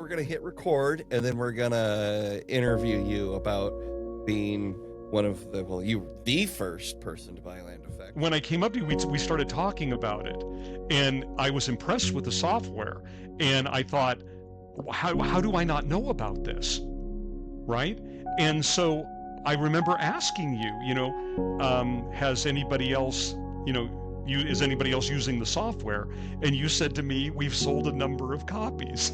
we're going to hit record, and then we're going to interview you about being one of the, well, you were the first person to buy Land Effects. When I came up to you, we started talking about it, and I was impressed with the software, and I thought, how do I not know about this, right? And so I remember asking you, has anybody else, is anybody else using the software? And you said to me, we've sold a number of copies.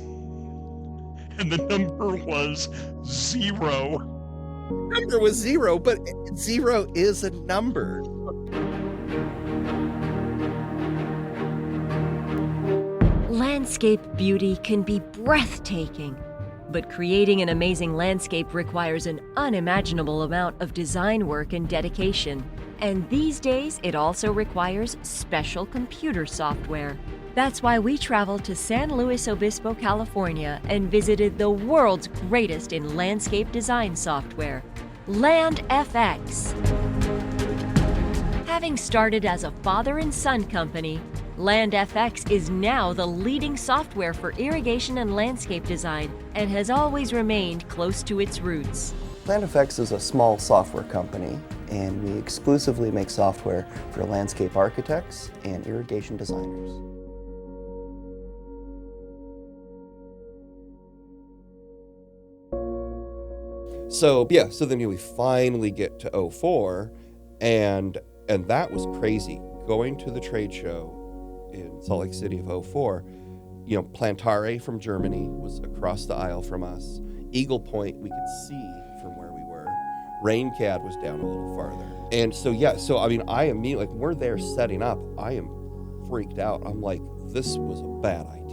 And the number was 0. Number was 0, but 0 is a number. Landscape beauty can be breathtaking, but creating an amazing landscape requires an unimaginable amount of design work and dedication. And these days, it also requires special computer software. That's why we traveled to San Luis Obispo, California, and visited the world's greatest in landscape design software, Land FX. Having started as a father and son company, Land FX is now the leading software for irrigation and landscape design and has always remained close to its roots. Land FX is a small software company, and we exclusively make software for landscape architects and irrigation designers. So then we finally get to 04, and that was crazy. Going to the trade show in Salt Lake City of 04, Plantare from Germany was across the aisle from us. Eagle Point we could see from where we were. RainCAD was down a little farther. And I immediately, like, we're there setting up, I am freaked out. I'm like, this was a bad idea.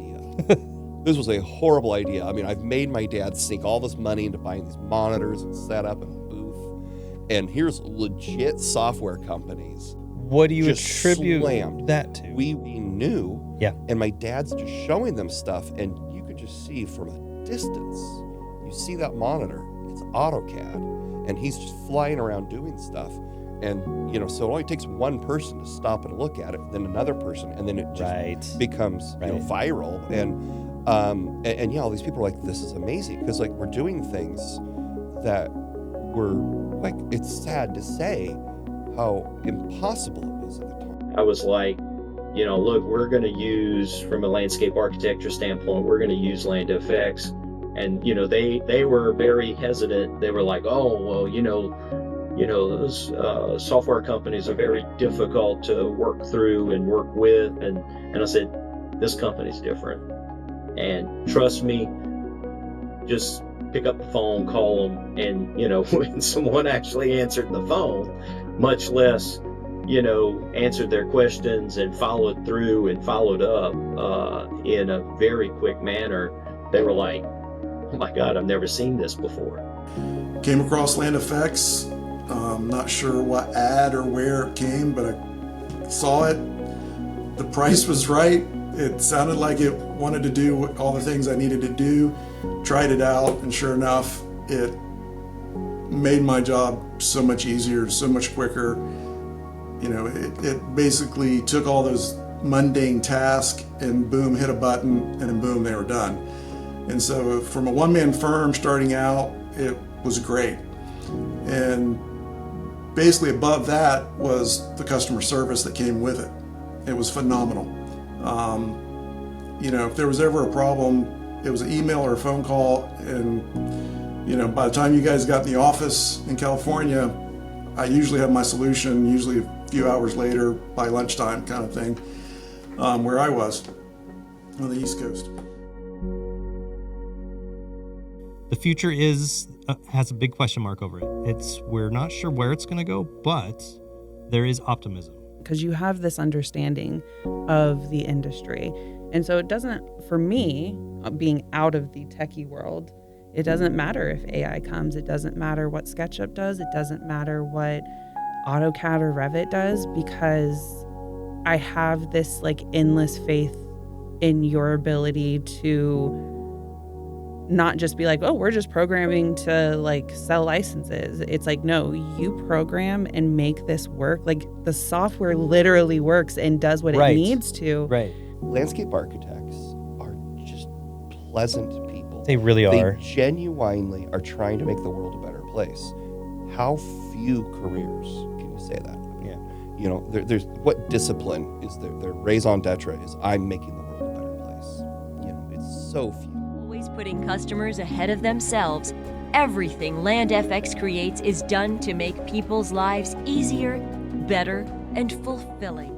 This was a horrible idea. I mean, I've made my dad sink all this money into buying these monitors and setup and booth. And here's legit software companies. What do you attribute that to? We knew. Yeah. And my dad's just showing them stuff, and you could just see from a distance, you see that monitor, it's AutoCAD, and he's just flying around doing stuff. And, so it only takes one person to stop and look at it, then another person, and then it just becomes viral. And all these people are like, this is amazing, because like we're doing things that were like, it's sad to say how impossible it was at the time. I was like, look, we're going to use, from a landscape architecture standpoint, we're going to use Land FX. And, they were very hesitant. They were like, oh, well, those software companies are very difficult to work through and work with. And I said, this company's different. And trust me, just pick up the phone, call them. And, when someone actually answered the phone, much less, answered their questions and followed through and followed up in a very quick manner, they were like, oh my God, I've never seen this before. Came across Land Effects. Not sure what ad or where it came, but I saw it. The price was right. It sounded like it wanted to do all the things I needed to do. Tried it out, and sure enough, it made my job so much easier, so much quicker. It basically took all those mundane tasks and boom, hit a button, and then boom, they were done. And so from a one-man firm starting out, it was great. And basically above that was the customer service that came with it. It was phenomenal. If there was ever a problem, it was an email or a phone call, and by the time you guys got in the office in California, I usually have my solution, usually a few hours later by lunchtime kind of thing, where I was on the East Coast. The future has a big question mark over it. We're not sure where it's going to go, but there is optimism. Because you have this understanding of the industry. And so it doesn't, for me, being out of the techie world, it doesn't matter if AI comes. It doesn't matter what SketchUp does. It doesn't matter what AutoCAD or Revit does, because I have this like endless faith in your ability to not just be like, oh, we're just programming to like sell licenses. It's like, no, you program and make this work. Like the software literally works and does what it needs to. Right. Landscape architects are just pleasant people. They really are. They genuinely are trying to make the world a better place. How few careers can you say that? Yeah. You know, there's what discipline is there? Their raison d'etre is I'm making the world a better place. You know, it's so few. Always putting customers ahead of themselves, everything LandFX creates is done to make people's lives easier, better, and fulfilling.